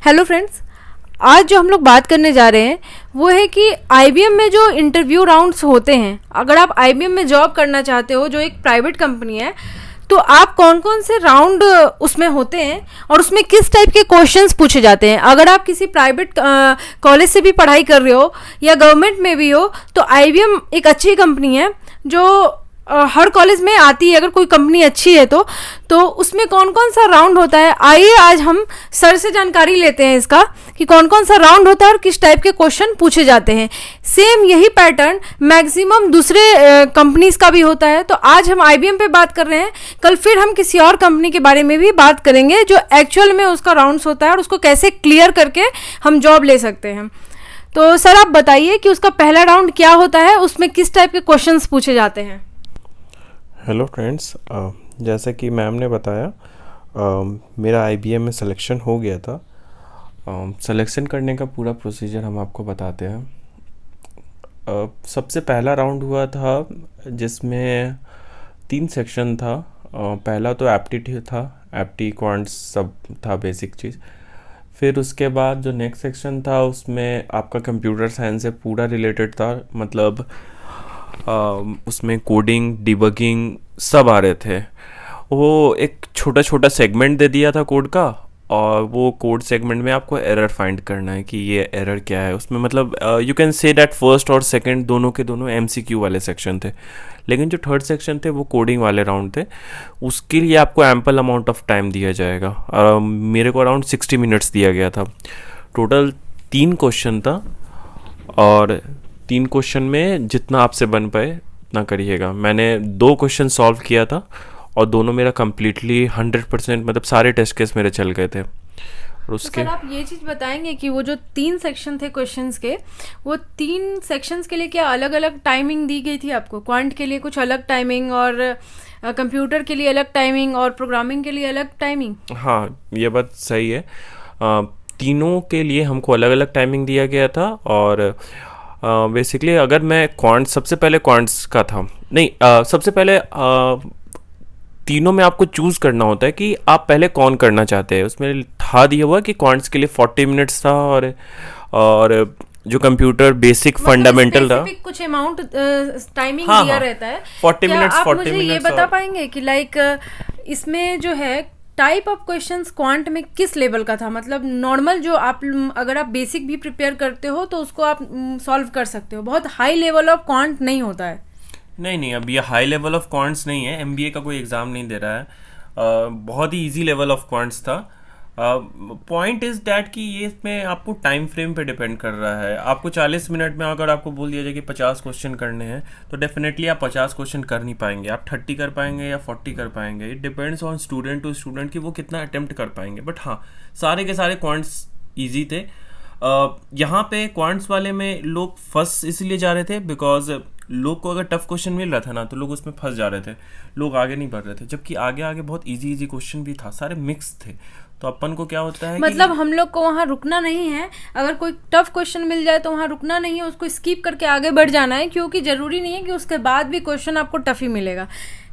Hello friends, आज जो हम लोग बात करने जा रहे हैं वो है कि आईबीएम में जो इंटरव्यू राउंड्स होते हैं, अगर आप आईबीएम में जॉब करना चाहते हो जो एक प्राइवेट कंपनी है, तो आप कौन कौन से राउंड उसमें होते हैं और उसमें किस टाइप के क्वेश्चंस पूछे जाते हैं। अगर आप किसी प्राइवेट कॉलेज से भी पढ़ाई कर रहे हो या गवर्नमेंट में भी हो, तो आईबीएम एक अच्छी कंपनी है जो हर कॉलेज में आती है। अगर कोई कंपनी अच्छी है तो उसमें कौन कौन सा राउंड होता है, आइए आज हम सर से जानकारी लेते हैं इसका कि कौन कौन सा राउंड होता है और किस टाइप के क्वेश्चन पूछे जाते हैं। सेम यही पैटर्न मैक्सिमम दूसरे कंपनीज का भी होता है। तो आज हम आईबीएम पे बात कर रहे हैं, कल फिर हम किसी और कंपनी के बारे में भी बात करेंगे जो एक्चुअल में उसका राउंड्स होता है और उसको कैसे क्लियर करके हम जॉब ले सकते हैं। तो सर आप बताइए कि उसका पहला राउंड क्या होता है, उसमें किस टाइप के क्वेश्चंस पूछे जाते हैं। हेलो फ्रेंड्स, जैसा कि मैम ने बताया, मेरा आईबीएम में सिलेक्शन हो गया था। सिलेक्शन करने का पूरा प्रोसीजर हम आपको बताते हैं। सबसे पहला राउंड हुआ था जिसमें 3 सेक्शन था। पहला तो एप्टीट्यूड था, एप्टी क्वांट्स सब था, बेसिक चीज़। फिर उसके बाद जो नेक्स्ट सेक्शन था उसमें आपका कंप्यूटर साइंस से पूरा रिलेटेड था, मतलब उसमें कोडिंग, डिबगिंग सब आ रहे थे। वो एक छोटा छोटा सेगमेंट दे दिया था कोड का, और वो कोड सेगमेंट में आपको एरर फाइंड करना है कि ये एरर क्या है उसमें। मतलब you can say that first और सेकंड दोनों के दोनों एमसीक्यू वाले सेक्शन थे, लेकिन जो थर्ड सेक्शन थे वो कोडिंग वाले राउंड थे। उसके लिए आपको एम्पल अमाउंट ऑफ टाइम दिया जाएगा। मेरे को अराउंड 60 मिनट्स दिया गया था। टोटल 3 क्वेश्चन था, और 3 क्वेश्चन में जितना आपसे बन पाए उतना करिएगा। मैंने 2 क्वेश्चन सॉल्व किया था और दोनों मेरा कम्प्लीटली 100%, मतलब सारे टेस्ट केस मेरे चल गए थे। और उसके तो सर आप ये चीज़ बताएंगे कि वो जो 3 सेक्शन थे क्वेश्चंस के, वो 3 सेक्शंस के लिए क्या अलग अलग टाइमिंग दी गई थी आपको? क्वांट के लिए कुछ अलग टाइमिंग और कंप्यूटर के लिए अलग टाइमिंग और प्रोग्रामिंग के लिए अलग टाइमिंग? हाँ, ये बात सही है। तीनों के लिए हमको अलग अलग टाइमिंग दिया गया था। और बेसिकली अगर मैं क्वांट्स, सबसे पहले क्वांट्स का था, नहीं, सबसे पहले तीनों में आपको चूज़ करना होता है कि आप पहले कौन करना चाहते हैं। उसमें था दिया हुआ कि क्वांट्स के लिए 40 मिनट्स था, और जो कंप्यूटर बेसिक फंडामेंटल था कुछ अमाउंट टाइमिंग हाँ दिया हाँ, रहता है। 40 क्या मिनट्स आप 40 मुझे ये मिनट्स बता और पाएंगे कि लाइक इसमें जो है टाइप ऑफ क्वेश्चंस क्वांट में किस लेवल का था? मतलब नॉर्मल जो आप, अगर आप बेसिक भी प्रिपेयर करते हो तो उसको आप सॉल्व कर सकते हो, बहुत हाई लेवल ऑफ क्वांट नहीं होता है। नहीं, अब ये हाई लेवल ऑफ क्वांट्स नहीं है, एमबीए का कोई एग्ज़ाम नहीं दे रहा है। बहुत ही इजी लेवल ऑफ क्वांट्स था। पॉइंट इज़ डैट कि ये इसमें आपको टाइम फ्रेम पे डिपेंड कर रहा है। आपको 40 मिनट में अगर आपको बोल दिया जाए कि 50 क्वेश्चन करने हैं, तो डेफिनेटली आप 50 क्वेश्चन कर नहीं पाएंगे। आप 30 कर पाएंगे या 40 कर पाएंगे, it depends on student to student कि वो कितना अटेम्प्ट कर पाएंगे। बट हाँ, सारे के सारे क्वांट्स ईजी थे। यहाँ पे क्वांट्स वाले में लोग फंस इसलिए जा रहे थे बिकॉज लोग को अगर टफ क्वेश्चन मिल रहा था ना, तो लोग उसमें फंस जा रहे थे, लोग आगे नहीं बढ़ रहे थे। जबकि आगे आगे बहुत इजी क्वेश्चन भी था, सारे मिक्स थे। तो अपन को क्या होता है मतलब हम लोग को वहाँ रुकना नहीं है। अगर कोई टफ क्वेश्चन मिल जाए तो वहाँ रुकना नहीं है, उसको स्किप करके आगे बढ़ जाना है, क्योंकि जरूरी नहीं है कि उसके बाद भी क्वेश्चन आपको टफ ही मिलेगा,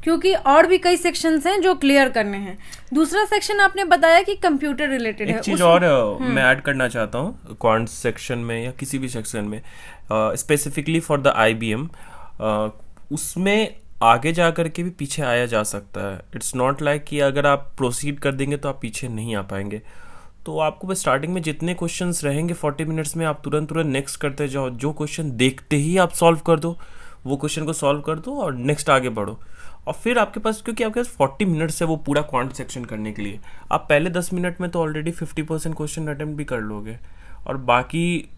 क्योंकि और भी कई सेक्शंस हैं जो क्लियर करने हैं। दूसरा सेक्शन आपने बताया कि कंप्यूटर रिलेटेड है। एक चीज़ और मैं ऐड करना चाहता हूँ क्वांट्स सेक्शन में या किसी भी सेक्शन में, स्पेसिफिकली फॉर द आईबीएम, उसमें आगे जा कर के भी पीछे आया जा सकता है। इट्स नॉट लाइक कि अगर आप प्रोसीड कर देंगे तो आप पीछे नहीं आ पाएंगे। तो आपको बस स्टार्टिंग में जितने क्वेश्चंस रहेंगे 40 मिनट्स में, आप तुरंत नेक्स्ट करते जाओ। जो क्वेश्चन देखते ही आप सॉल्व कर दो, वो क्वेश्चन को सॉल्व कर दो और नेक्स्ट आगे बढ़ो। और फिर आपके पास, क्योंकि आपके पास 40 मिनट्स है वो पूरा क्वांट सेक्शन करने के लिए, आप पहले 10 मिनट में तो ऑलरेडी 50% क्वेश्चन अटेम्प्ट भी कर लोगे, और बाकी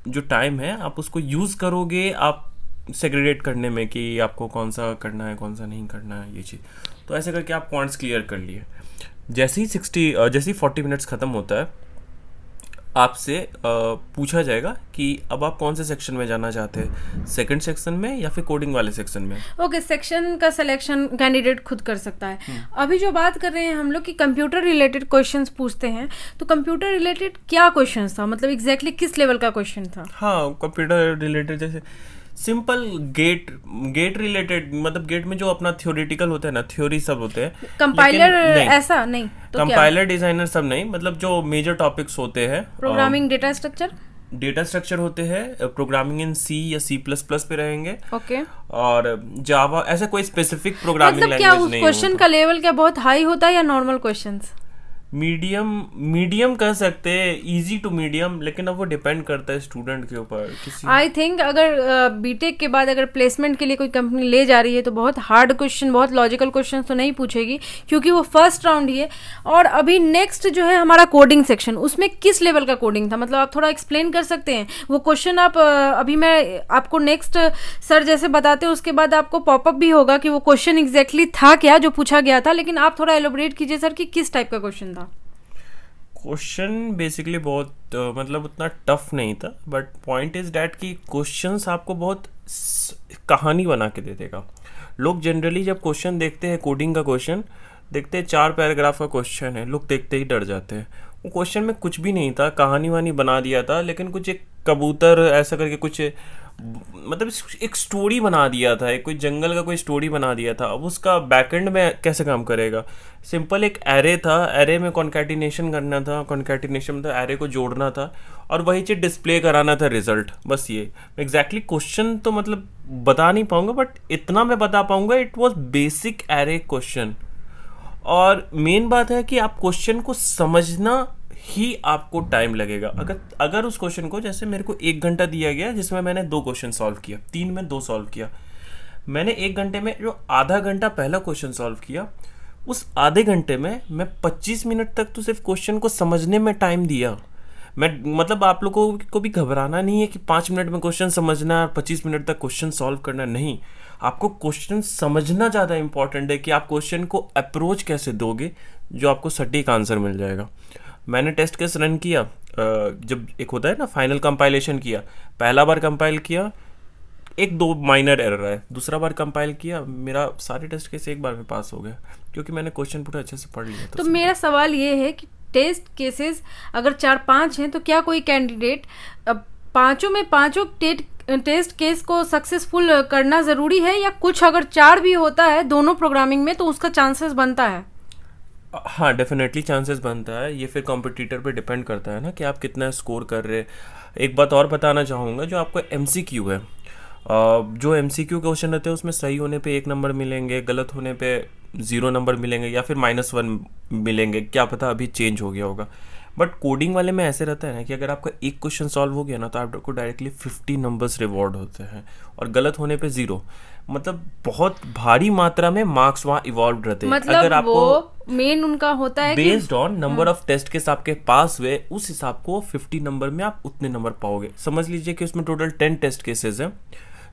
जो टाइम है आप उसको यूज़ करोगे आप सेग्रीगेट करने में कि आपको कौन सा करना है कौन सा नहीं करना है, ये चीज़। तो ऐसे करके आप क्वांट्स क्लियर कर लिए। जैसे ही 40 मिनट्स ख़त्म होता है, आपसे पूछा जाएगा कि अब आप कौन से सेक्शन में जाना चाहते हैं, सेकंड सेक्शन में या फिर कोडिंग वाले सेक्शन में। ओके, सेक्शन का सिलेक्शन कैंडिडेट खुद कर सकता है। अभी जो बात कर रहे हैं हम लोग कि कंप्यूटर रिलेटेड क्वेश्चंस पूछते हैं, तो कंप्यूटर रिलेटेड क्या क्वेश्चंस था, मतलब एग्जैक्टली किस लेवल का क्वेश्चन था? हाँ, कंप्यूटर रिलेटेड जैसे सिंपल गेट गेट रिलेटेड, मतलब गेट में जो अपना थ्योरेटिकल होता है ना, थ्योरी सब होते हैं, कंपाइलर लेकिन नहीं, ऐसा नहीं तो क्या? कंपाइलर डिजाइनर सब नहीं, मतलब जो मेजर टॉपिक्स होते हैं, programming, data structure, data structure होते हैं, प्रोग्रामिंग इन सी या सी प्लस प्लस पे रहेंगे, ओके। और जावा, ऐसा कोई स्पेसिफिक प्रोग्रामिंग मतलब क्या लैंग्वेज उस नहीं क्वेश्चन होता। का लेवल क्या बहुत हाई होता है या नॉर्मल क्वेश्चंस? मीडियम, मीडियम कह सकते हैं, इजी टू मीडियम, लेकिन अब वो डिपेंड करता है स्टूडेंट के ऊपर। किसी आई थिंक अगर बीटेक के बाद अगर प्लेसमेंट के लिए कोई कंपनी ले जा रही है तो बहुत हार्ड क्वेश्चन, बहुत लॉजिकल क्वेश्चन तो नहीं पूछेगी, क्योंकि वो फर्स्ट राउंड ही है। और अभी नेक्स्ट जो है हमारा कोडिंग सेक्शन, उसमें किस लेवल का कोडिंग था, मतलब आप थोड़ा एक्सप्लेन कर सकते हैं वो क्वेश्चन? आप अभी मैं आपको नेक्स्ट सर जैसे बताते हैं उसके बाद आपको पॉपअप भी होगा कि वो क्वेश्चन एग्जैक्टली था क्या जो पूछा गया था, लेकिन आप थोड़ा एलोबरेट कीजिए सर कि किस टाइप का क्वेश्चन था। क्वेश्चन बेसिकली बहुत मतलब उतना टफ नहीं था, बट पॉइंट इज डैट कि क्वेश्चंस आपको बहुत कहानी बना के दे देगा। लोग जनरली जब क्वेश्चन देखते हैं, कोडिंग का क्वेश्चन देखते हैं, 4 पैराग्राफ का क्वेश्चन है, लोग देखते ही डर जाते हैं। वो क्वेश्चन में कुछ भी नहीं था, कहानी वानी बना दिया था, लेकिन कुछ एक कबूतर ऐसा करके कुछ, मतलब एक स्टोरी बना दिया था, एक कोई जंगल का कोई स्टोरी बना दिया था। अब उसका बैकएंड में कैसे काम करेगा? सिंपल एक एरे था, एरे में कॉन्कैटिनेशन करना था, कॉन्कैटिनेशन मतलब एरे को जोड़ना था, और वही चीज़ डिस्प्ले कराना था रिजल्ट, बस ये। एग्जैक्टली क्वेश्चन तो मतलब बता नहीं पाऊंगा, बट इतना मैं बता पाऊंगा, it was basic array question. और मेन बात है कि आप क्वेश्चन को समझना ही आपको टाइम लगेगा। अगर उस क्वेश्चन को, जैसे मेरे को 1 घंटा दिया गया जिसमें मैंने 2 क्वेश्चन सॉल्व किया, 3 में 2 सॉल्व किया, मैंने 1 घंटे में जो आधा घंटा पहला क्वेश्चन सॉल्व किया, उस आधे घंटे में मैं 25 मिनट तक तो सिर्फ क्वेश्चन को समझने में टाइम दिया। मैं मतलब आप लोगों को भी घबराना नहीं है कि 5 मिनट में क्वेश्चन समझना है, 25 मिनट तक क्वेश्चन सॉल्व करना, नहीं। आपको क्वेश्चन समझना ज़्यादा इंपॉर्टेंट है कि आप क्वेश्चन को अप्रोच कैसे दोगे जो आपको सटीक आंसर मिल जाएगा। मैंने टेस्ट केस रन किया, जब एक होता है ना फाइनल कंपाइलेशन किया, पहला बार कंपाइल किया, 1-2 माइनर एरर आए, दूसरा बार कंपाइल किया, मेरा सारे टेस्ट केस एक बार में पास हो गया, क्योंकि मैंने क्वेश्चन पूरा अच्छे से पढ़ लिया था। तो मेरा सवाल ये है कि टेस्ट केसेस अगर 4-5 हैं तो क्या कोई कैंडिडेट पांचों में पांचों टेस्ट केस को सक्सेसफुल करना ज़रूरी है, या कुछ अगर 4 भी होता है दोनों प्रोग्रामिंग में तो उसका चांसेस बनता है? हाँ, डेफिनेटली चांसेस बनता है। ये फिर कॉम्पिटिटर पे डिपेंड करता है ना कि आप कितना स्कोर कर रहे। एक बात और बताना चाहूँगा, जो आपको MCQ है, जो MCQ क्वेश्चन रहते हैं उसमें सही होने पे 1 नंबर मिलेंगे, गलत होने पे 0 नंबर मिलेंगे, या फिर -1 मिलेंगे, क्या पता अभी चेंज हो गया होगा। बट कोडिंग वाले में ऐसे रहता है ना कि अगर आपका एक क्वेश्चन सॉल्व हो गया ना, तो आपको डायरेक्टली 50 नंबर्स रिवॉर्ड होते हैं, और गलत होने पे 0। मतलब बहुत भारी मात्रा में मार्क्स वहाँ इवॉल्व रहते हैं। मतलब अगर आपको वो मेन उनका होता है कि based on number of test case आपके पास हुए, उस हिसाब को 50 नंबर में आप उतने नंबर पाओगे। समझ लीजिए कि उसमें टोटल 10 टेस्ट केसेस हैं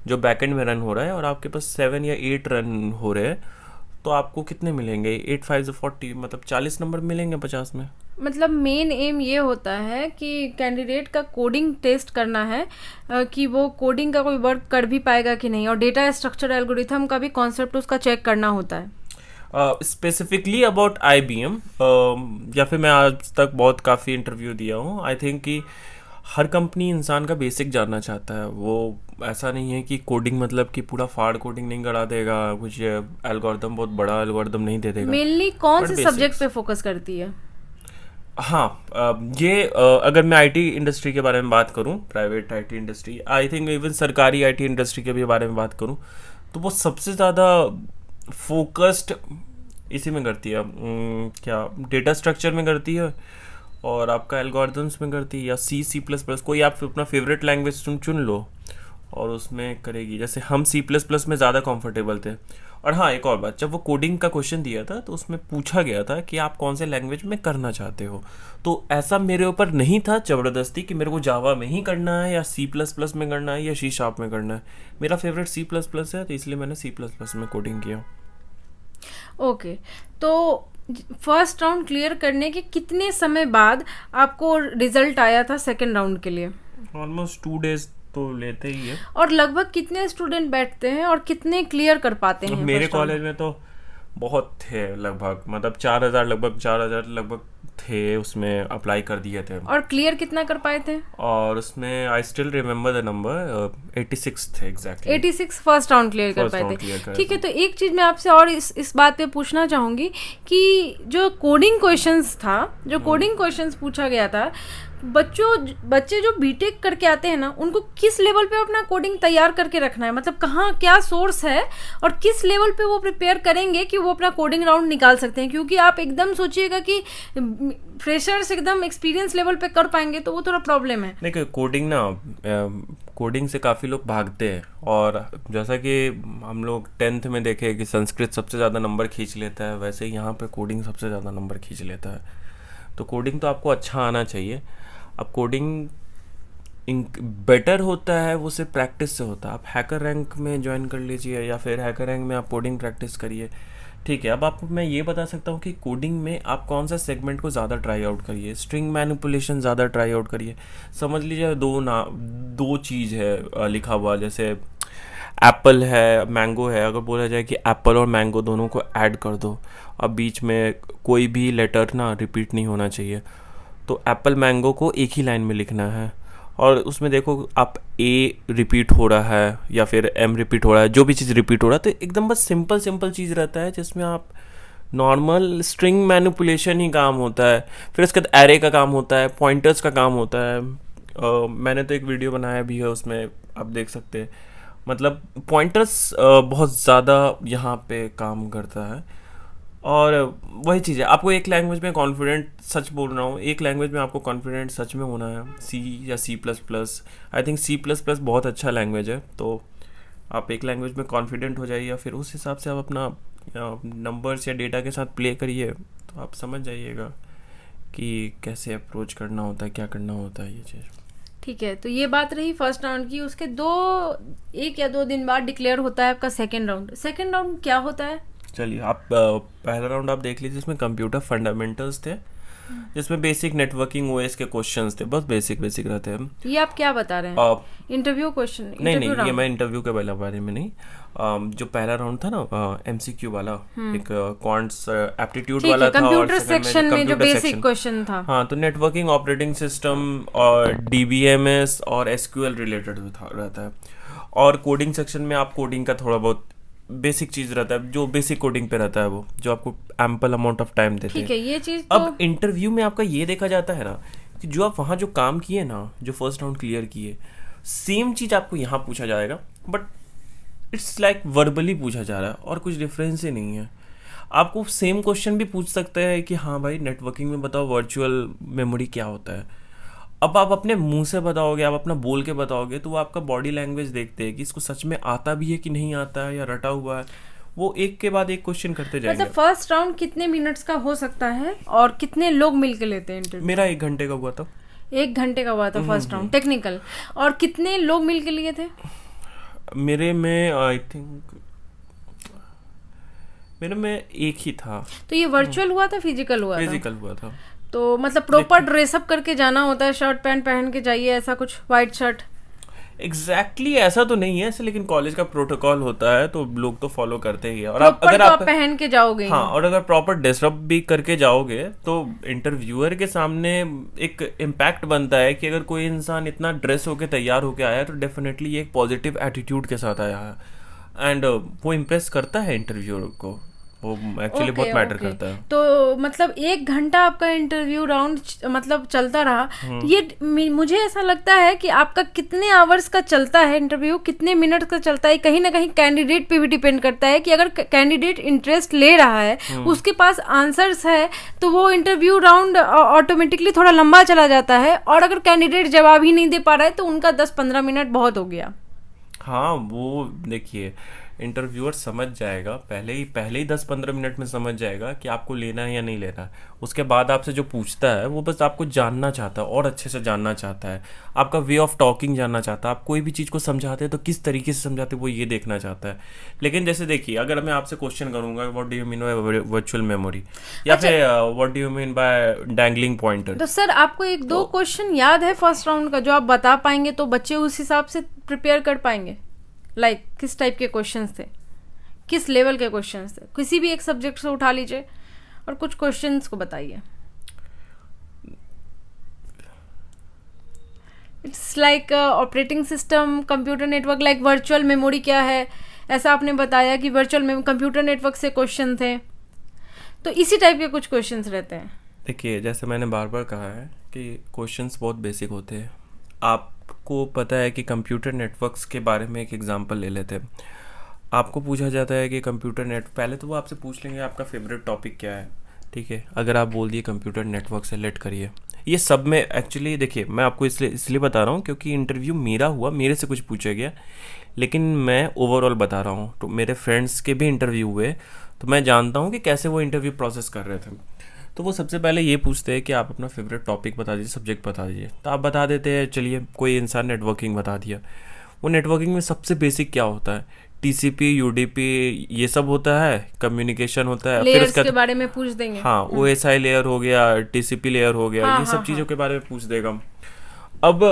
जो बैकएंड में रन हो रहा है, और आपके पास 7 या 8 रन हो रहे हैं, तो आपको कितने मिलेंगे? 8 5 40, मतलब 40 नंबर मिलेंगे 50 में। मतलब मेन एम ये होता है कि कैंडिडेट का कोडिंग टेस्ट करना है, कि वो कोडिंग का कोई वर्क कर भी पाएगा कि नहीं, और डेटा स्ट्रक्चर एल्गोरिथम का भी कॉन्सेप्ट उसका चेक करना होता है। स्पेसिफिकली अबाउट IBM, या फिर मैं आज तक बहुत काफ़ी इंटरव्यू दिया हूँ, आई थिंक कि हर कंपनी इंसान का बेसिक जानना चाहता है। वो ऐसा नहीं है कि कोडिंग मतलब कि पूरा फाड़ कोडिंग नहीं करा देगा, कुछ एल्गोरिदम बहुत बड़ा एल्गोरिदम नहीं दे देगा। मेनली कौन But से basics. सब्जेक्ट पे फोकस करती है? हाँ, ये अगर मैं IT इंडस्ट्री के बारे में बात करूँ, private IT industry, I think even सरकारी IT इंडस्ट्री के भी बारे में बात करूँ, तो वो सबसे ज़्यादा फोकस्ड इसी में करती है, क्या डेटा स्ट्रक्चर में करती है, और आपका एल्गोरिथम्स में करती है, या C++, कोई आप अपना फेवरेट लैंग्वेज चुन लो और उसमें करेगी। जैसे हम C++ में ज़्यादा कंफर्टेबल थे। और हाँ, एक और बात, जब वो कोडिंग का क्वेश्चन दिया था तो उसमें पूछा गया था कि आप कौन से लैंग्वेज में करना चाहते हो, तो ऐसा मेरे ऊपर नहीं था ज़बरदस्ती कि मेरे को जावा में ही करना है, या C++ में करना है, या C# में करना है। मेरा फेवरेट C++ है, तो इसलिए मैंने C++ में कोडिंग किया। ओके, तो फर्स्ट राउंड क्लियर करने के कितने समय बाद आपको रिजल्ट आया था सेकंड राउंड के लिए? ऑलमोस्ट 2 डेज तो लेते ही है। और लगभग कितने स्टूडेंट बैठते हैं और कितने क्लियर कर पाते हैं? मेरे कॉलेज में तो बहुत थे, लगभग मतलब 4,000 लगभग थे उसमें अप्लाई कर दिए थे। और क्लियर कितना कर पाए थे? और उसमें I still remember the number 86 थे एग्जैक्टली। 86 फर्स्ट राउंड क्लियर कर फर्स्ट पाए राउंड थे। क्लियर कर ठीक है, तो एक चीज़ मैं आपसे और इस बात पे पूछना चाहूँगी कि जो कोडिंग क्वेश्चंस था, जो कोडिंग क्वेश्चंस पूछा गया था, बच्चे जो बीटेक करके आते हैं ना, उनको किस लेवल पे अपना कोडिंग तैयार करके रखना है, मतलब कहाँ क्या सोर्स है और किस लेवल पे वो प्रिपेयर करेंगे कि वो अपना कोडिंग राउंड निकाल सकते हैं? क्योंकि आप एकदम सोचिएगा कि फ्रेशर्स एकदम एक्सपीरियंस लेवल पे कर पाएंगे तो वो थोड़ा प्रॉब्लम है। देखिए कोडिंग ना, कोडिंग से काफ़ी लोग भागते हैं, और जैसा कि हम लोग 10th में देखे कि संस्कृत सबसे ज़्यादा नंबर खींच लेता है, वैसे ही यहाँ पे कोडिंग सबसे ज़्यादा नंबर खींच लेता है। तो कोडिंग तो आपको अच्छा आना चाहिए। अब कोडिंग बेटर होता है वो सिर्फ प्रैक्टिस से होता है। आप हैकर रैंक में ज्वाइन कर लीजिए या फिर हैकर रैंक में आप कोडिंग प्रैक्टिस करिए, ठीक है। अब आपको मैं ये बता सकता हूँ कि कोडिंग में आप कौन सा सेगमेंट को ज़्यादा ट्राई आउट करिए। स्ट्रिंग मैनिपुलेशन ज़्यादा ट्राई आउट करिए। समझ लीजिए दो चीज़ है लिखा हुआ, जैसे एप्पल है, मैंगो है। अगर बोला जाए कि एप्पल और मैंगो दोनों को ऐड कर दो, अब बीच में कोई भी लेटर ना रिपीट नहीं होना चाहिए, तो एप्पल मैंगो को एक ही लाइन में लिखना है। और उसमें देखो आप ए रिपीट हो रहा है या फिर एम रिपीट हो रहा है, जो भी चीज़ रिपीट हो रहा है, तो एकदम बस सिंपल चीज़ रहता है जिसमें आप नॉर्मल स्ट्रिंग मैनिपुलेशन ही काम होता है। फिर उसके बाद एरे का काम होता है, पॉइंटर्स का काम होता है। मैंने तो एक वीडियो बनाया भी है, उसमें आप देख सकते हैं। मतलब पॉइंटर्स बहुत ज़्यादा यहाँ पे काम करता है। और वही चीज़ है, आपको एक लैंग्वेज में कॉन्फिडेंट, सच बोल रहा हूँ, एक लैंग्वेज में आपको कॉन्फिडेंट सच में होना है, सी या C++। आई थिंक C++ बहुत अच्छा लैंग्वेज है। तो आप एक लैंग्वेज में कॉन्फिडेंट हो जाइए, फिर उस हिसाब से आप अपना नंबर्स या डेटा के साथ प्ले करिए, तो आप समझ जाइएगा कि कैसे अप्रोच करना होता है, क्या करना होता है ये चीज़। ठीक है, तो ये बात रही फर्स्ट राउंड की। उसके 1 या 2 दिन बाद डिक्लेयर होता है आपका सेकेंड राउंड। सेकेंड राउंड क्या होता है? चलिए आप पहला राउंड आप देख लीजिए, जिसमें कंप्यूटर फंडामेंटल्स थे, जिसमें बेसिक नेटवर्किंग ओएस के क्वेश्चंस थे, बस बेसिक बेसिक रहते हैं। ये आप क्या बता रहे हैं? Interview question? नहीं, ये मैं इंटरव्यू के बारे में नहीं। जो पहला राउंड था ना MCQ वाला, एक क्वांट्स एप्टीट्यूड वाला था, और कंप्यूटर सेक्शन में जो बेसिक क्वेश्चन था। हाँ, तो नेटवर्किंग, ऑपरेटिंग सिस्टम और DBMS और SQL रिलेटेड रहता है। और कोडिंग सेक्शन में आप कोडिंग का थोड़ा बहुत बेसिक चीज रहता है, जो बेसिक कोडिंग पे रहता है, वो जो आपको एम्पल अमाउंट ऑफ टाइम देते हैं। ठीक है, ये चीज अब इंटरव्यू में आपका ये देखा जाता है ना कि जो आप वहाँ जो काम किए ना, जो फर्स्ट राउंड क्लियर किए, सेम चीज आपको यहाँ पूछा जाएगा, बट इट्स लाइक वर्बली पूछा जा रहा है और कुछ डिफरेंस ही नहीं है। आपको सेम क्वेश्चन भी पूछ सकते हैं कि हाँ भाई नेटवर्किंग में बताओ वर्चुअल मेमोरी क्या होता है। अब आप अपने मुंह से बताओगे, आप अपना बोल के बताओगे, तो वो आपका बॉडी लैंग्वेज देखते हैं कि इसको सच में आता भी है कि नहीं आता है या रटा हुआ है। वो एक के बाद एक क्वेश्चन करते जाएंगे। मतलब फर्स्ट राउंड कितने मिनट्स का हो सकता है और कितने लोग मिलके लेते हैं इंटरव्यू? मेरा 1 घंटे का हुआ था। 1 घंटे का हुआ था फर्स्ट राउंड टेक्निकल। और कितने लोग मिलके लिए थे? मेरे में आई थिंक मेरे में एक ही था। तो ये वर्चुअल हुआ था, फिजिकल हुआ था? फिजिकल हुआ था। तो मतलब प्रॉपर ड्रेसअप करके जाना होता है, शर्ट पैंट पहन के जाइए, ऐसा कुछ, व्हाइट शर्ट? एग्जैक्टली ऐसा तो नहीं है ऐसे, लेकिन कॉलेज का प्रोटोकॉल होता है तो लोग तो फॉलो करते ही है। और आप अगर तो आप पहन के जाओगे, हाँ, और अगर प्रॉपर ड्रेसअप भी करके जाओगे तो इंटरव्यूअर के सामने एक इम्पैक्ट बनता है कि अगर कोई इंसान इतना ड्रेस होके तैयार होके आया है तो डेफिनेटली एक पॉजिटिव एटीट्यूड के साथ आया है, एंड वो इम्प्रेस करता है इंटरव्यूअर को। वो एक्चुअली बहुत मैटर करता है। तो मतलब 1 घंटा आपका इंटरव्यू राउंड मतलब चलता रहा। ये मुझे ऐसा लगता है कि आपका कितने आवर्स का चलता है इंटरव्यू, कितने मिनट का चलता है, कहीं ना कहीं कैंडिडेट पे भी डिपेंड करता है कि अगर कैंडिडेट इंटरेस्ट ले रहा है, उसके पास आंसर्स है, तो वो इंटरव्यू राउंड ऑटोमेटिकली थोड़ा लंबा चला जाता है। और अगर कैंडिडेट जवाब ही नहीं दे पा रहा है तो उनका 10-15 मिनट बहुत हो गया। हाँ, वो देखिए इंटरव्यूअर समझ जाएगा पहले ही 10-15 मिनट में समझ जाएगा कि आपको लेना है या नहीं लेना है। उसके बाद आपसे जो पूछता है वो बस आपको जानना चाहता है और अच्छे से जानना चाहता है, आपका वे ऑफ टॉकिंग जानना चाहता है। आप कोई भी चीज़ को समझाते हैं तो किस तरीके से समझाते हैं वो ये देखना चाहता है। लेकिन जैसे देखिए, अगर मैं आपसे क्वेश्चन करूंगा what do you mean by virtual memory, या फिर what do you mean by dangling pointer, तो सर आपको 1-2 क्वेश्चन याद है फर्स्ट राउंड का जो आप बता पाएंगे तो बच्चे उस हिसाब से प्रिपेयर कर पाएंगे? लाइक किस टाइप के क्वेश्चंस थे, किस लेवल के क्वेश्चंस थे? किसी भी एक सब्जेक्ट से उठा लीजिए और कुछ क्वेश्चंस को बताइए। It's like operating system, computer network, like virtual memory क्या है, ऐसा आपने बताया कि वर्चुअल कंप्यूटर नेटवर्क से क्वेश्चन थे, तो इसी टाइप के कुछ क्वेश्चंस रहते हैं। देखिए, जैसे मैंने बार बार कहा है कि क्वेश्चंस बहुत बेसिक होते हैं। आपको पता है कि कंप्यूटर नेटवर्क्स के बारे में एक एग्जांपल ले लेते हैं। आपको पूछा जाता है कि कंप्यूटर नेट, पहले तो वो आपसे पूछ लेंगे आपका फेवरेट टॉपिक क्या है, ठीक है। अगर आप बोल दिए कंप्यूटर नेटवर्क सेलेक्ट करिए, ये सब में एक्चुअली देखिए, मैं आपको इसलिए बता रहा हूँ क्योंकि इंटरव्यू मेरा हुआ, मेरे से कुछ पूछा गया, लेकिन मैं ओवरऑल बता रहा हूँ। तो मेरे फ्रेंड्स के भी इंटरव्यू हुए, तो मैं जानता हूँ कि कैसे वो इंटरव्यू प्रोसेस कर रहे थे। तो वो सबसे पहले ये पूछते हैं कि आप अपना फेवरेट टॉपिक बता दीजिए, सब्जेक्ट बता दीजिए। तो आप बता देते हैं, चलिए कोई इंसान नेटवर्किंग बता दिया। वो नेटवर्किंग में सबसे बेसिक क्या होता है, टीसीपी, यूडीपी, ये सब होता है, कम्युनिकेशन होता है। फिर लेयर्स उसका के बारे में पूछ देंगे। हाँ, ओएसआई लेयर हो गया, टीसीपी लेयर हो गया, हाँ, ये हाँ, सब चीज़ों हाँ। के बारे में पूछ देगा। अब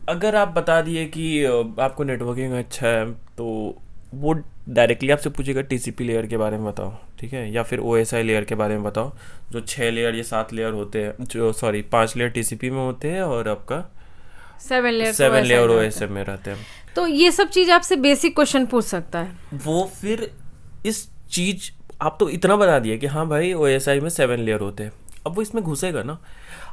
अगर आप बता दिए कि आपको नेटवर्किंग अच्छा है, तो वो डायरेक्टली आपसे पूछेगा टीसीपी लेयर के बारे में बताओ, ठीक है, या फिर ओएसआई लेयर के बारे में बताओ, जो 6 लेयर या 7 लेयर होते हैं, जो 5 लेयर टीसीपी में होते हैं और आपका 7 लेयर ओएसआई में रहते हैं। तो ये सब चीज आपसे बेसिक क्वेश्चन पूछ सकता है वो फिर इस चीज, आप तो इतना बता दिए कि हाँ भाई ओएसआई में 7 लेयर होते हैं, अब वो इसमें घुसेगा ना,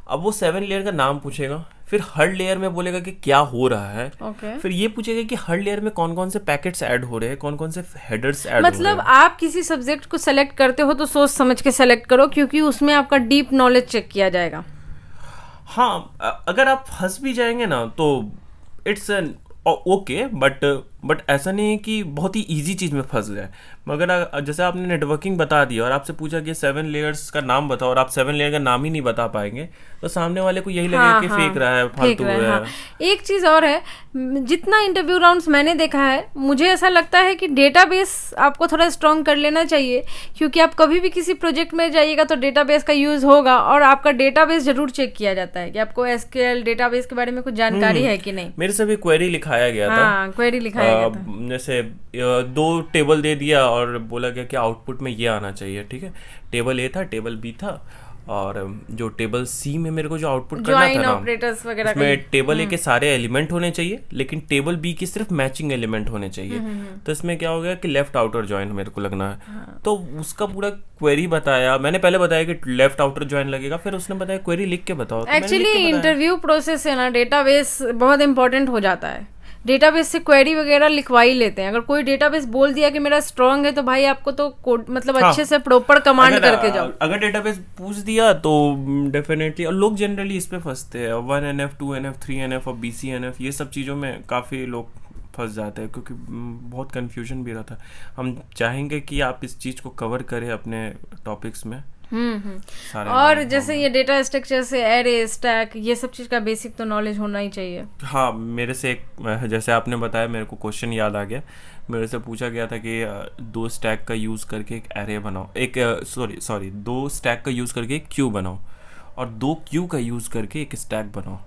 अब वो 7 लेयर का नाम पूछेगा, फिर हर लेयर में बोलेगा कि क्या हो रहा है। ओके। फिर ये पूछेगा कि हर लेयर में कौन कौन से पैकेट्स ऐड हो रहे हैं, कौन कौन से हेडर्स ऐड हो रहे मतलब हैं। आप किसी सब्जेक्ट को सेलेक्ट करते हो तो सोच समझ के सेलेक्ट करो, क्योंकि उसमें आपका डीप नॉलेज चेक किया जाएगा। हाँ, अगर आप फंस भी जाएंगे ना तो इट्स एन ओके, बट ऐसा नहीं है कि बहुत ही इजी चीज़ में फंस जाए। मगर जैसे आपने नेटवर्किंग बता दिया और आपसे पूछा कि 7 लेयर्स का नाम बताओ, और आप 7 लेयर का नाम ही नहीं बता पाएंगे, तो सामने वाले को यही लगेगा कि फेक रहा है, फालतू है। हाँ। एक चीज और है, जितना इंटरव्यू राउंड्स मैंने देखा है, मुझे ऐसा लगता है कि डेटाबेस आपको थोड़ा स्ट्रॉन्ग कर लेना चाहिए, क्योंकि आप कभी भी किसी प्रोजेक्ट में जाइएगा तो डेटाबेस का यूज होगा, और आपका डेटाबेस जरूर चेक किया जाता है कि आपको एसक्यूएल डेटाबेस के बारे में कुछ जानकारी है कि नहीं। मेरे से भी क्वेरी लिखाया गया था। हाँ, क्वेरी लिखाया गया था। जैसे 2 टेबल दे दिया और बोला गया कि आउटपुट में ये आना चाहिए, ठीक है। टेबल ए था, टेबल बी था, और जो टेबल सी में मेरे को जो आउटपुट करना था ना, ऑपरेटर्स वगैरह उसमें टेबल ए के सारे एलिमेंट होने चाहिए, लेकिन टेबल बी की सिर्फ मैचिंग एलिमेंट होने चाहिए। तो इसमें क्या हो गया कि लेफ्ट आउटर जॉइन मेरे को लगना है। तो उसका पूरा क्वेरी बताया, मैंने पहले बताया कि लेफ्ट आउटर जॉइन लगेगा, फिर उसने बताया क्वेरी लिख के बताओ। तो मैंने लिख एक्चुअली के बताया। इंटरव्यू प्रोसेस है ना, डेटाबेस बहुत इंपॉर्टेंट हो जाता है। डेटाबेस से क्वेरी वगैरह लिखवा ही लेते हैं। अगर कोई डेटाबेस बोल दिया कि मेरा स्ट्रांग है, तो भाई आपको तो कोड मतलब हाँ, अच्छे से प्रॉपर कमांड करके जाओ। अगर डेटाबेस पूछ दिया तो डेफिनेटली, और लोग जनरली इस पे फंसते हैं, 1NF 2NF 3NF और BCNF, ये सब चीज़ों में काफ़ी लोग फंस जाते हैं, क्योंकि बहुत कन्फ्यूजन भी रहता है। हम चाहेंगे कि आप इस चीज़ को कवर करें अपने टॉपिक्स में। सारे और जैसे ये डेटा स्ट्रक्चर से एरे स्टैक, ये सब चीज का बेसिक तो नॉलेज होना ही चाहिए। हाँ, मेरे से जैसे आपने बताया, मेरे को क्वेश्चन याद आ गया। मेरे से पूछा गया था कि 2 स्टैक का यूज़ करके एक एरे बनाओ, एक सॉरी 2 स्टैक का यूज़ करके एक क्यू बनाओ, और 2 क्यू का यूज़ करके एक स्टैक बनाओ।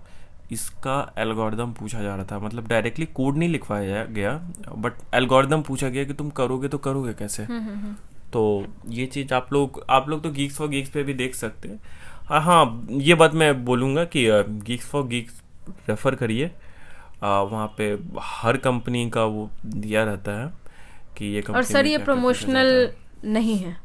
इसका एल्गोरिदम पूछा जा रहा था, मतलब डायरेक्टली कोड नहीं लिखवाया गया, बट एल्गोरिदम पूछा गया कि तुम करोगे तो करोगे कैसे। तो ये चीज़ आप लोग तो गीक्स फॉर गीक्स पे भी देख सकते हैं। हाँ, ये बात मैं बोलूँगा कि गीक्स फॉर गीक्स रेफ़र करिए, वहाँ पे हर कंपनी का वो दिया रहता है कि ये कंपनी। और सर, ये प्रमोशनल नहीं है।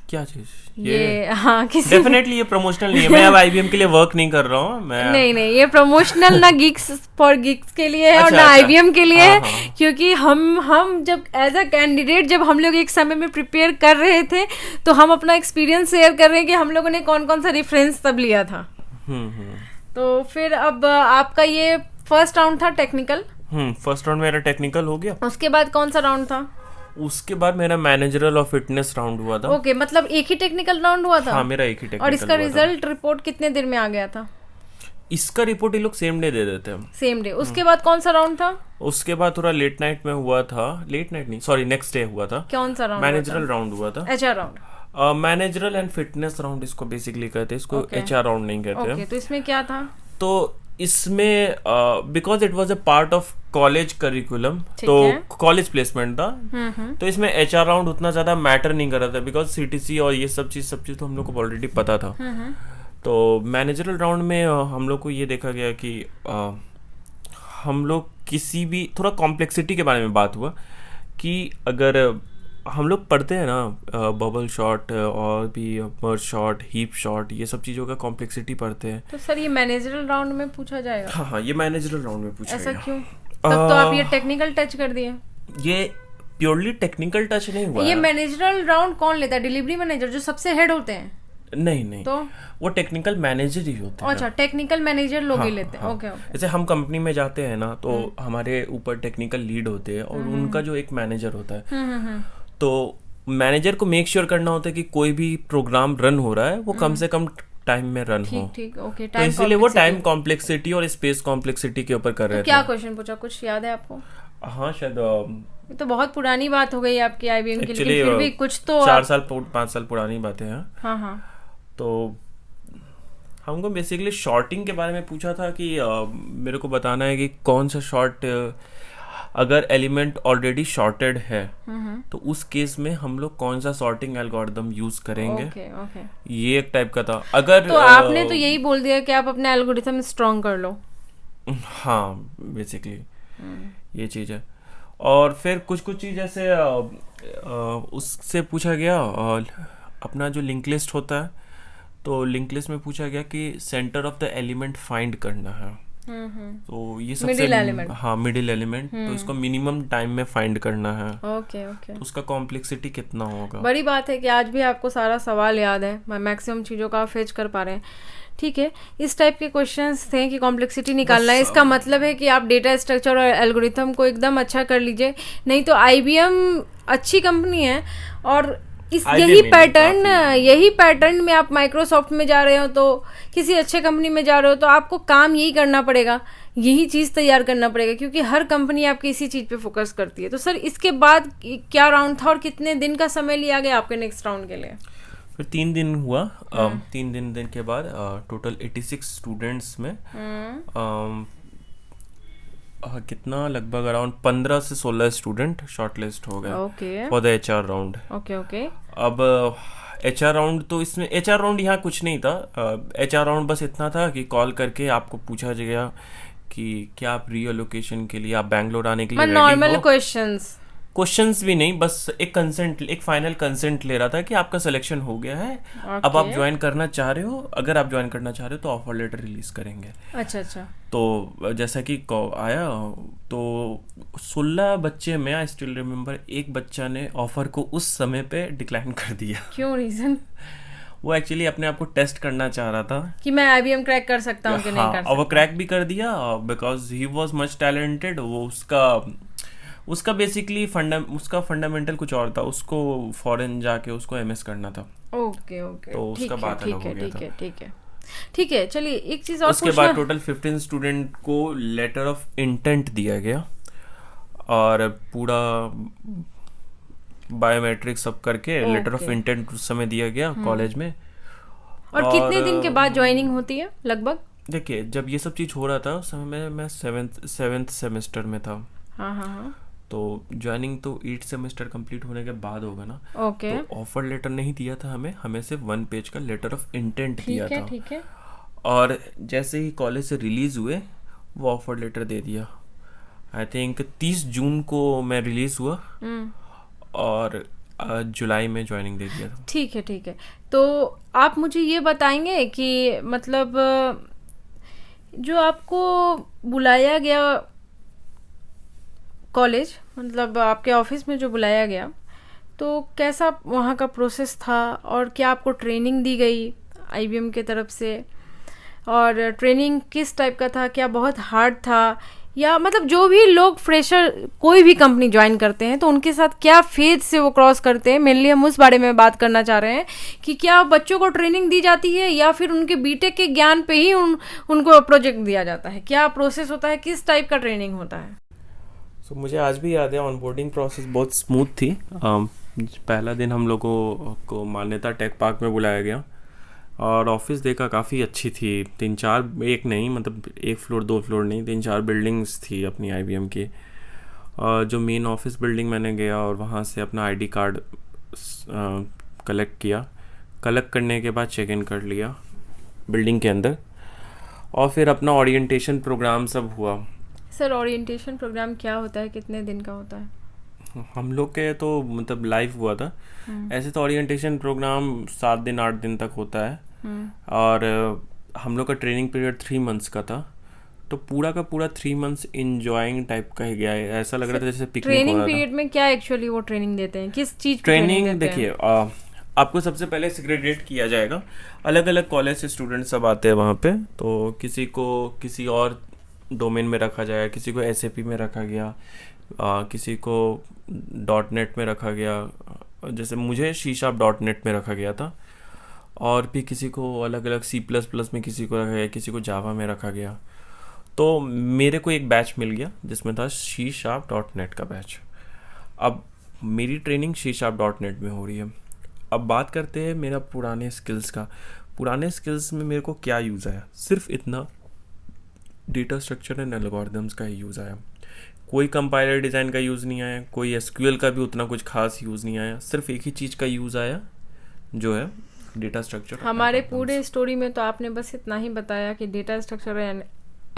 क्या चीज़ ये हाँ, किसी डेफिनेटली ये प्रमोशनल नहीं है। मैं अब IBM के लिए वर्क नहीं कर रहा हूँ। मैं नहीं, ये प्रमोशनल ना गिग्स फॉर गिग्स के लिए है और अच्छा, ना अच्छा। IBM के लिए है। हाँ। क्योंकि हम जब एज अ कैंडिडेट, जब हम लोग एक समय में प्रिपेयर कर रहे थे, तो हम अपना एक्सपीरियंस शेयर कर रहे हैं कि हम लोगों ने कौन कौन सा रेफरेंस तब लिया था। तो फिर अब आपका ये फर्स्ट राउंड था टेक्निकल। फर्स्ट राउंड मेरा टेक्निकल हो गया। उसके बाद कौन सा राउंड था? उसके बाद मेरा मैनेजरल और फिटनेस राउंड हुआ था। ओके, मतलब एक ही टेक्निकल राउंड हुआ था? हाँ, मेरा एक ही टेक्निकल। और इसका रिजल्ट रिपोर्ट कितने देर में आ गया था? इसका रिपोर्ट ये लोग सेम डे दे देते हैं। Same day. उसके बाद कौन सा राउंड था? उसके बाद थोड़ा लेट नाइट में हुआ था, लेट नाइट नहीं, सॉरी नेक्स्ट डे हुआ था। कौन सा राउंड? मैनेजरल राउंड हुआ था। HR round. Managerial and fitness round इसको बेसिकली कहते हैं, इसको Okay. HR राउंड नहीं कहते हैं। ओके, तो इसमें क्या था? तो इसमें because it was a part of college curriculum, तो कॉलेज प्लेसमेंट था, तो इसमें HR राउंड उतना ज्यादा मैटर नहीं कर रहा था, बिकॉज CTC और ये सब चीज तो हम लोग को ऑलरेडी पता था। तो मैनेजरल राउंड में हम लोग को ये देखा गया कि हम लोग किसी भी थोड़ा कॉम्प्लेक्सिटी के बारे में बात हुआ कि अगर हम लोग पढ़ते हैं ना बबल शॉट और भी मर्ज शॉट, हीप शॉट, ये सब चीज़ों का कॉम्प्लेक्सिटी पढ़ते हैं। तो सर ये मैनेजरल राउंड में पूछा जाएगा? हाँ हाँ, ये मैनेजरल राउंड में पूछा ऐसा गया। क्यों? तब तो आप ये टेक्निकल टच कर दिए। ये प्योरली टेक्निकल टच नहीं हुआ ये है। मैनेजरल राउंड कौन लेता है? डिलीवरी मैनेजर जो सबसे हेड होते हैं? नहीं नहीं, तो वो टेक्निकल मैनेजर ही होते हैं। अच्छा, टेक्निकल मैनेजर लोग ही हाँ, लेते हैं। हाँ। Okay okay. जैसे हम कंपनी में जाते हैं ना, तो हमारे ऊपर टेक्निकल लीड होते हैं और उनका जो एक मैनेजर होता है, तो मैनेजर को मेक श्योर करना होता है कि कोई भी प्रोग्राम रन हो रहा है वो कम से कम टाइम में रन हो। ठीक ओके। तो इसीलिए वो टाइम कॉम्प्लेक्सिटी और स्पेस कॉम्प्लेक्सिटी के ऊपर कर रहे थे। क्या क्वेश्चन पूछा, कुछ याद है आपको? हाँ शायद ये तो बहुत पुरानी बात हो गई आपकी आईबीएम की, लेकिन एक्चुअली फिर भी कुछ तो 5 साल पुरानी बातें हैं। हाँ हाँ। तो हमको बेसिकली शॉर्टिंग के बारे में पूछा था कि मेरे को बताना है कि कौन सा शॉर्ट, अगर एलिमेंट ऑलरेडी शॉर्टेड है तो उस केस में हम लोग कौन सा सॉर्टिंग एल्गोरिदम यूज करेंगे। Okay okay. ये एक टाइप का था। अगर तो आपने तो यही बोल दिया कि आप अपने एल्गोरिथम स्ट्रॉन्ग कर लो। हाँ, बेसिकली ये चीज़ है। और फिर कुछ कुछ चीज़ जैसे उससे पूछा गया अपना जो लिंक लिस्ट होता है, तो लिंक लिस्ट में पूछा गया कि centre of the element find करना है। तो ये सबसे मिडिल एलिमेंट। हाँ, मिडिल एलिमेंट, तो इसको मिनिमम टाइम में फाइंड करना है। Okay okay. तो उसका कॉम्प्लेक्सिटी कितना होगा? बड़ी बात है कि आज भी आपको सारा सवाल याद है, मैक्सिमम चीज़ों का आप फेच कर पा रहे हैं। ठीक है, इस टाइप के क्वेश्चंस थे कि कॉम्प्लेक्सिटी निकालना है। इसका मतलब है कि आप डेटा स्ट्रक्चर और एल्गोरिथम को एकदम अच्छा कर लीजिए, नहीं तो आईबीएम अच्छी कंपनी है और इस यही पैटर्न में आप माइक्रोसॉफ्ट में जा रहे हो तो किसी अच्छे कंपनी में जा रहे हो तो आपको काम यही करना पड़ेगा, यही चीज़ तैयार करना पड़ेगा, क्योंकि हर कंपनी आपकी इसी चीज़ पे फोकस करती है। तो सर इसके बाद क्या राउंड था और कितने दिन का समय लिया गया आपके नेक्स्ट राउंड के लिए? फिर 3 दिन हुआ। 3 दिन के बाद टोटल 86 स्टूडेंट्स में कितना, लगभग अराउंड 15 से 16 स्टूडेंट शॉर्टलिस्ट हो गए okay for the HR round. Okay okay. अब एचआर राउंड, तो इसमें एचआर राउंड यहाँ कुछ नहीं था। एचआर राउंड बस इतना था कि कॉल करके आपको पूछा गया कि क्या आप रीअलोकेशन के लिए, आप बैंगलोर आने के लिए रेडी हो। नॉर्मल क्वेश्चंस भी नहीं, बस एक फाइनल कंसेंट ले रहा था कि आपका सिलेक्शन हो गया है। अब आप ज्वाइन करना चाह रहे हो, अगर आप ज्वाइन करना चाह रहे हो तो ऑफर लेटर रिलीज करेंगे। अच्छा अच्छा। तो जैसा कि आया तो 16 बच्चे में, आई स्टिल रिमेम्बर, एक बच्चा ने ऑफर को उस समय पे डिक्लाइन कर दिया। क्यों, रीजन? वो एक्चुअली अपने आप को टेस्ट करना चाह रहा था कि मैं आईबीएम क्रैक कर सकता हूँ कि नहीं कर सकता। और वो क्रैक भी कर दिया because he was much talented. वो उसका बेसिकली उसका फंडामेंटल कुछ और था, उसको फॉरेन जाके उसको एमएस करना था। ओके ओके, तो उसका बात अलग हो गया था। ठीक है, चलिए एक चीज और उसके बाद टोटल 15 स्टूडेंट को लेटर ऑफ इंटेंट दिया गया और पूरा बायोमेट्रिक सब करके लेटर ऑफ इंटेंट उस समय दिया गया कॉलेज में। और कितने दिन के बाद ज्वाइनिंग होती है लगभग? देखिए, जब ये सब चीज हो रहा था उस समय मैं 7th सेमेस्टर में था। हाँ। तो ज्वाइनिंग तो 8 सेमेस्टर कंप्लीट होने के बाद होगा ना। ओके। तो ऑफर लेटर नहीं दिया था हमें सिर्फ 1 पेज का लेटर ऑफ इंटेंट दिया था। ठीक है। और जैसे ही कॉलेज से रिलीज हुए वो ऑफर लेटर दे दिया। आई थिंक 30 जून को मैं रिलीज हुआ और जुलाई में ज्वाइनिंग दे दिया था। ठीक है। तो आप मुझे ये बताएंगे कि मतलब जो आपको बुलाया गया कॉलेज, मतलब आपके ऑफिस में जो बुलाया गया, तो कैसा वहाँ का प्रोसेस था और क्या आपको ट्रेनिंग दी गई आईबीएम के तरफ से? और ट्रेनिंग किस टाइप का था? क्या बहुत हार्ड था? या मतलब जो भी लोग फ्रेशर कोई भी कंपनी ज्वाइन करते हैं तो उनके साथ क्या फेज से वो क्रॉस करते हैं, मेनली हम उस बारे में बात करना चाह रहे हैं कि क्या बच्चों को ट्रेनिंग दी जाती है या फिर उनके बीटेक के ज्ञान पे ही उनको प्रोजेक्ट दिया जाता है? क्या प्रोसेस होता है, किस टाइप का ट्रेनिंग होता है? So, मुझे आज भी याद है ऑनबोर्डिंग प्रोसेस बहुत स्मूथ थी। पहला दिन हम लोगों को मान्यता टेक पार्क में बुलाया गया और ऑफिस देखा, काफ़ी अच्छी थी। 3-4, एक नहीं, मतलब 1 फ्लोर 2 फ्लोर नहीं, 3-4 बिल्डिंग्स थी अपनी आईबीएम की। जो मेन ऑफिस बिल्डिंग मैंने गया और वहाँ से अपना आईडी कार्ड कलेक्ट किया। कलेक्ट करने के बाद चेक इन कर लिया बिल्डिंग के अंदर और फिर अपना ओरिएंटेशन प्रोग्राम सब हुआ। सर ओरिएंटेशन प्रोग्राम क्या होता है, कितने दिन का होता है? हम लोग के तो मतलब लाइव हुआ था। ऐसे तो ओरिएंटेशन प्रोग्राम 7 दिन 8 दिन तक होता है। और हम लोग का ट्रेनिंग पीरियड 3 मंथ्स का था। तो पूरा का पूरा 3 मंथ्स इंजॉइंग टाइप का ही गया है। ऐसा लग रहा था जैसे पिकनिक हो ट्रेनिंग रहा था। पीरियड में क्या एक्चुअली वो ट्रेनिंग देते हैं, किस चीज की ट्रेनिंग ट्रेनिंग देते हैं? देखिए, आपको सबसे पहले सेग्रीगेट किया जाएगा। अलग अलग कॉलेज से स्टूडेंट सब आते हैं वहाँ पे। तो किसी को किसी और डोमेन में रखा जाएगा, किसी को एसएपी में रखा गया, किसी को .NET में रखा गया। जैसे मुझे C#.NET में रखा गया था। और भी किसी को अलग अलग C++ में किसी को रखा गया, किसी को जावा में रखा गया। तो मेरे को एक बैच मिल गया जिसमें था C#.NET का बैच। अब मेरी ट्रेनिंग C#.NET में हो रही है। अब बात करते हैं मेरा पुराने स्किल्स का। पुराने स्किल्स में मेरे को क्या यूज़ आया? सिर्फ इतना, डेटा स्ट्रक्चर एंड एल्गोरिदम्स का ही यूज़ आया। कोई कंपाइलर डिज़ाइन का यूज़ नहीं आया, कोई SQL का भी उतना कुछ खास यूज़ नहीं आया। सिर्फ एक ही चीज़ का यूज़ आया जो है डेटा स्ट्रक्चर। हमारे पूरे स्टोरी में तो आपने बस इतना ही बताया कि डेटा स्ट्रक्चर एंड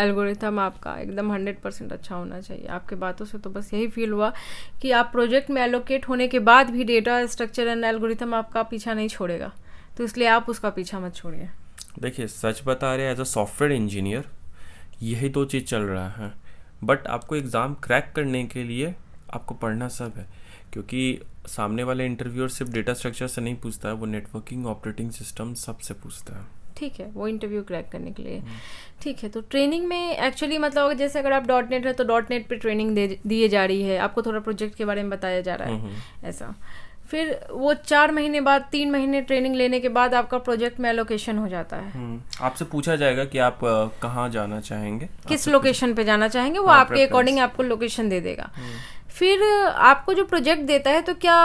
एल्गोरिथम आपका एकदम 100% अच्छा होना चाहिए। आपके बातों से तो बस यही फील हुआ कि आप प्रोजेक्ट में एलोकेट होने के बाद भी डेटा स्ट्रक्चर एंड एल्गोरिथम आपका पीछा नहीं छोड़ेगा, तो इसलिए आप उसका पीछा मत छोड़िए। देखिए, सच बता रहे, एज अ सॉफ्टवेयर इंजीनियर यही दो चीज़ चल रहा है। बट आपको एग्ज़ाम क्रैक करने के लिए आपको पढ़ना सब है। क्योंकि सामने वाले इंटरव्यूअर सिर्फ डेटा स्ट्रक्चर से नहीं पूछता है, वो नेटवर्किंग, ऑपरेटिंग सिस्टम सब से पूछता है। ठीक है, वो इंटरव्यू क्रैक करने के लिए। ठीक है, तो ट्रेनिंग में एक्चुअली मतलब जैसे अगर आप .NET है तो .NET पे ट्रेनिंग दिए जा रही है, आपको थोड़ा प्रोजेक्ट के बारे में बताया जा रहा है ऐसा। फिर वो 4 महीने बाद, 3 महीने ट्रेनिंग लेने के बाद आपका प्रोजेक्ट में एलोकेशन हो जाता है। आपसे पूछा जाएगा कि आप कहाँ जाना चाहेंगे, किस लोकेशन पे जाना चाहेंगे, वो हाँ, आपके अकॉर्डिंग आपको लोकेशन दे देगा। फिर आपको जो प्रोजेक्ट देता है, तो क्या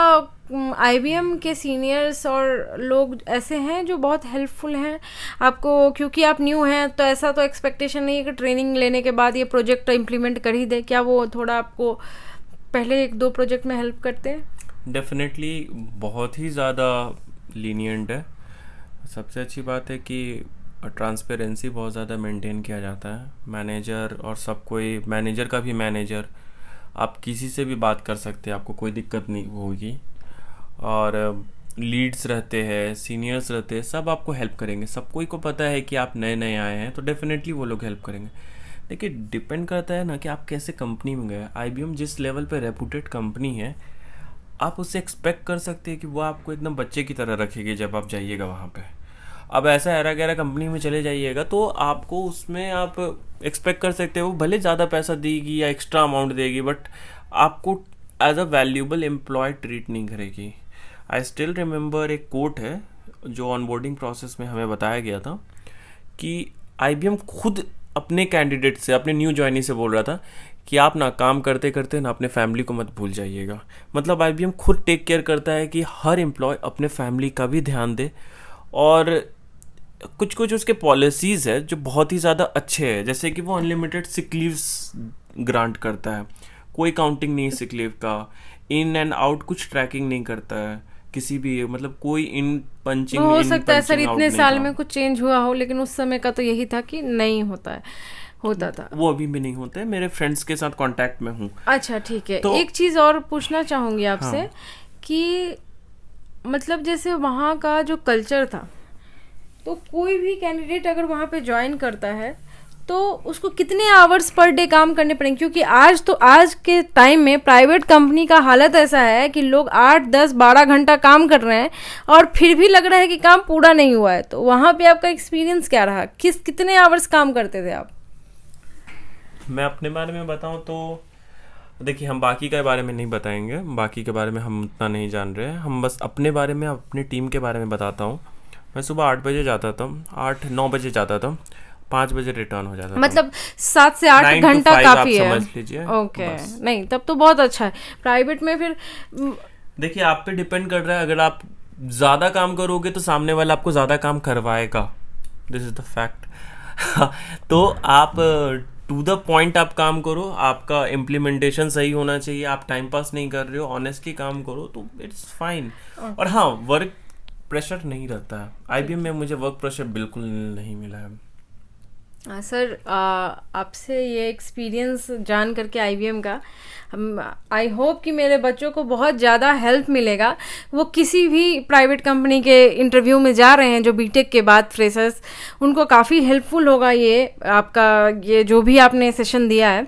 IBM के सीनियर्स और लोग ऐसे हैं जो बहुत हेल्पफुल हैं आपको? क्योंकि आप न्यू हैं तो ऐसा तो एक्सपेक्टेशन नहीं है कि ट्रेनिंग लेने के बाद ये प्रोजेक्ट इम्प्लीमेंट कर ही दे। क्या वो थोड़ा आपको पहले 1-2 प्रोजेक्ट में हेल्प करते हैं? डेफिनेटली बहुत ही ज़्यादा लीनियंट है। सबसे अच्छी बात है कि ट्रांसपेरेंसी बहुत ज़्यादा मेंटेन किया जाता है। मैनेजर और सब कोई, मैनेजर का भी मैनेजर, आप किसी से भी बात कर सकते हैं, आपको कोई दिक्कत नहीं होगी। और लीड्स रहते हैं, सीनियर्स रहते हैं, सब आपको हेल्प करेंगे। सब कोई को पता है कि आप नए नए आए हैं, तो डेफिनेटली वो लोग हेल्प करेंगे। देखिए, डिपेंड करता है ना कि आप कैसे कंपनी में गए। IBM जिस लेवल पे रेपुटेड कंपनी है, आप उससे एक्सपेक्ट कर सकते हैं कि वो आपको एकदम बच्चे की तरह रखेगी जब आप जाइएगा वहाँ पे। अब ऐसा हैरा गैरा कंपनी में चले जाइएगा तो आपको उसमें आप एक्सपेक्ट कर सकते हो वो भले ज़्यादा पैसा देगी या एक्स्ट्रा अमाउंट देगी, बट आपको as a valuable employee treat नहीं करेगी। आई स्टिल रिमेंबर एक कोट है जो ऑनबोर्डिंग प्रोसेस में हमें बताया गया था कि IBM खुद अपने कैंडिडेट से, अपने न्यू ज्वाइनी से बोल रहा था कि आप ना काम करते करते ना अपने फैमिली को मत भूल जाइएगा। मतलब IBM खुद टेक केयर करता है कि हर एम्प्लॉय अपने फैमिली का भी ध्यान दे। और कुछ कुछ उसके पॉलिसीज़ है जो बहुत ही ज़्यादा अच्छे हैं, जैसे कि वो अनलिमिटेड सिक लीव्स ग्रांट करता है, कोई काउंटिंग नहीं सिक लीव का, इन एंड आउट कुछ ट्रैकिंग नहीं करता है किसी भी, मतलब कोई इन पंचिंग हो इन सकता है सर पंचिंग आउट इतने नहीं साल था। में कुछ चेंज हुआ हो, लेकिन उस समय का तो यही था कि नहीं होता था। वो अभी भी नहीं होता है, मेरे फ्रेंड्स के साथ कांटेक्ट में हूँ। अच्छा ठीक है, तो एक चीज़ और पूछना चाहूँगी आपसे। हाँ। कि मतलब जैसे वहाँ का जो कल्चर था, तो कोई भी कैंडिडेट अगर वहाँ पे ज्वाइन करता है तो उसको कितने आवर्स पर डे काम करने पड़ेंगे? क्योंकि आज के टाइम में प्राइवेट कंपनी का हालत ऐसा है कि लोग 8, 10, 12 घंटा काम कर रहे हैं और फिर भी लग रहा है कि काम पूरा नहीं हुआ है। तो वहाँ पे आपका एक्सपीरियंस क्या रहा? कितने आवर्स काम करते थे आप? मैं अपने बारे में बताऊं तो देखिए, हम बाकी के बारे में नहीं बताएंगे, बाकी के बारे में हम उतना नहीं जान रहे हैं। हम बस अपने बारे में, अपनी टीम के बारे में बताता हूँ। मैं सुबह 8 बजे जाता था, 8-9 बजे जाता था, 5 बजे रिटर्न हो जाता था। मतलब 7 से 8 9 to घंटा 5 काफी आप है। समझ लीजिए। ओके, बस। नहीं तब तो बहुत अच्छा है। प्राइवेट में फिर देखिए, आप पे डिपेंड कर रहा है। अगर आप ज़्यादा काम करोगे तो सामने वाला आपको ज़्यादा काम करवाएगा, दिस इज द फैक्ट। तो आप टू द पॉइंट आप काम करो, आपका इम्प्लीमेंटेशन सही होना चाहिए, आप टाइम पास नहीं कर रहे हो, ऑनेस्टली काम करो, तो इट्स फाइन। और हाँ, वर्क प्रेशर नहीं रहता है। IBM में मुझे वर्क प्रेशर बिल्कुल नहीं मिला है। सर, आपसे ये एक्सपीरियंस जान करके आईबीएम का हम आई होप कि मेरे बच्चों को बहुत ज़्यादा हेल्प मिलेगा। वो किसी भी प्राइवेट कंपनी के इंटरव्यू में जा रहे हैं जो बीटेक के बाद फ्रेशर्स, उनको काफ़ी हेल्पफुल होगा ये आपका, ये जो भी आपने सेशन दिया है।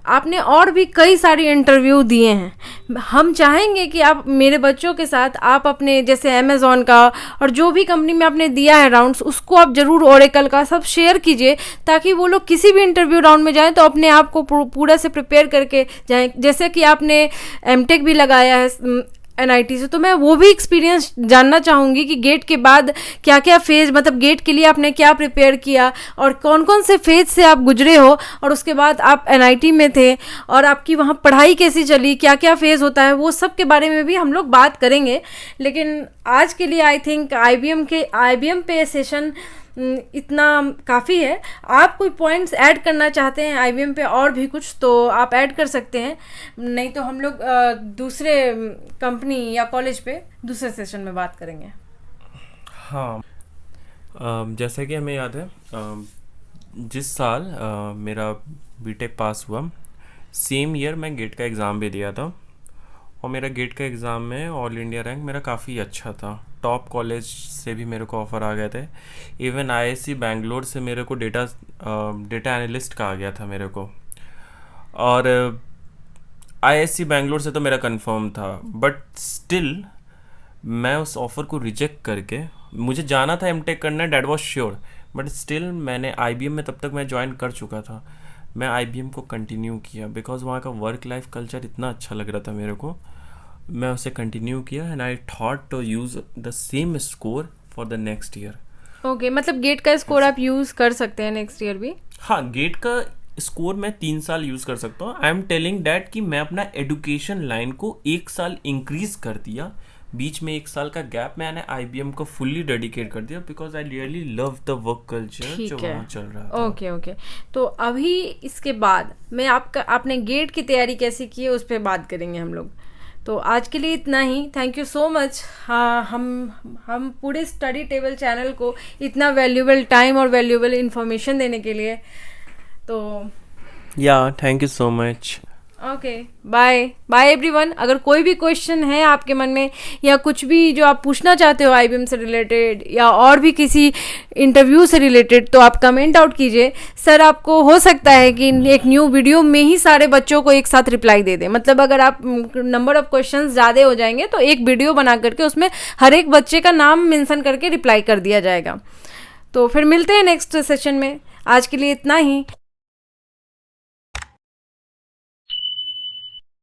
आपने और भी कई सारी इंटरव्यू दिए हैं। हम चाहेंगे कि आप मेरे बच्चों के साथ आप अपने जैसे अमेज़ॉन का और जो भी कंपनी में आपने दिया है राउंड्स, उसको आप ज़रूर ओरेकल का सब शेयर कीजिए, ताकि वो लोग किसी भी इंटरव्यू राउंड में जाएं तो अपने आप को पूरा से प्रिपेयर करके जाएं। जैसे कि आपने एमटेक भी लगाया है एनआईटी से, तो मैं वो भी एक्सपीरियंस जानना चाहूँगी कि गेट के बाद क्या क्या फेज़, मतलब गेट के लिए आपने क्या प्रिपेयर किया और कौन कौन से फेज़ से आप गुजरे हो, और उसके बाद आप एनआईटी में थे और आपकी वहाँ पढ़ाई कैसी चली, क्या क्या फेज़ होता है, वो सब के बारे में भी हम लोग बात करेंगे। लेकिन आज के लिए आई थिंक आईबीएम पे सेशन इतना काफ़ी है। आप कोई पॉइंट्स ऐड करना चाहते हैं आईबीएम पे और भी कुछ, तो आप ऐड कर सकते हैं, नहीं तो हम लोग दूसरे कंपनी या कॉलेज पे दूसरे सेशन में बात करेंगे। हाँ, जैसा कि हमें याद है, जिस साल मेरा बीटेक पास हुआ, सेम ईयर मैं गेट का एग्ज़ाम भी दिया था, और मेरा गेट का एग्ज़ाम में ऑल इंडिया रैंक मेरा काफ़ी अच्छा था। टॉप कॉलेज से भी मेरे को ऑफ़र आ गए थे। इवन आईआईसी बैंगलोर से मेरे को डेटा एनालिस्ट का आ गया था मेरे को, और आईआईसी बैंगलोर से तो मेरा कंफर्म था, बट स्टिल मैं उस ऑफ़र को रिजेक्ट करके, मुझे जाना था एमटेक करना, that was sure, but still मैंने आईबीएम में तब तक मैं ज्वाइन कर चुका था, मैं आईबीएम को कंटिन्यू किया बिकॉज वहाँ का वर्क लाइफ कल्चर इतना अच्छा लग रहा था मेरे को। मैं उसे कंटिन्यू किया and I thought to use the same score for the next year. Okay, मतलब गेट का स्कोर आप यूज़ कर सकते हैं नेक्स्ट ईयर भी? हाँ, गेट का स्कोर मैं 3 साल यूज़ कर सकता हूँ। आई एम टेलिंग डैट कि मैं अपना एडुकेशन लाइन को 1 साल इंक्रीज कर दिया, बीच में 1 साल का गैप मैंने आईबीएम को फुल्ली डेडिकेट कर दिया because I really love the work culture जो वहाँ चल रहा था। ओके, तो अभी इसके बाद मैं आपने गेट की तैयारी कैसी की है उस पर बात करेंगे हम लोग। तो आज के लिए इतना ही, थैंक यू सो मच। हाँ, हम पूरे स्टडी टेबल चैनल को इतना वैल्यूएबल टाइम और वैल्यूएबल इंफॉर्मेशन देने के लिए, तो thank you so much. Okay, bye everyone. अगर कोई भी क्वेश्चन है आपके मन में या कुछ भी जो आप पूछना चाहते हो आईबीएम से रिलेटेड या और भी किसी इंटरव्यू से रिलेटेड, तो आप कमेंट आउट कीजिए। सर आपको हो सकता है कि एक न्यू वीडियो में ही सारे बच्चों को एक साथ रिप्लाई दे दें, मतलब अगर आप नंबर ऑफ क्वेश्चंस ज़्यादा हो जाएंगे तो एक वीडियो बना करके उसमें हर एक बच्चे का नाम मेंशन करके रिप्लाई कर दिया जाएगा। तो फिर मिलते हैं नेक्स्ट सेशन में, आज के लिए इतना ही।